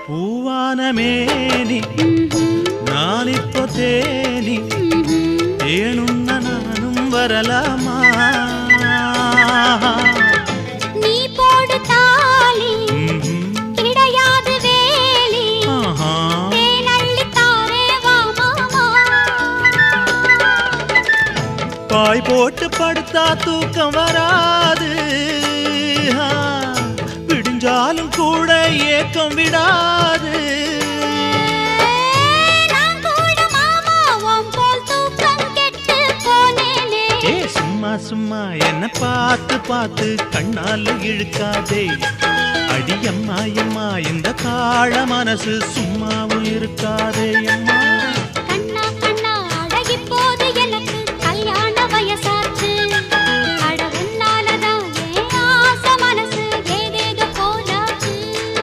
பூவான மேனி நான் இப்போ தேனி தேனுண்ண நானும் வரலாமா நீ போடு தாலி கிடையாது வேலி தேனள்ளி தாரே வா மாமா பாய் போட்டு படுத்தா தூக்கம் வராது விடிஞ்சாலும் கூட ஏக்கம் விடாது சும்மா சும்மா என்ன பார்த்து பார்த்து கண்ணால இழுக்காதே அடியம்மா அம்மா இந்த காள மனசு சும்மாவும் இருக்காதே அம்மா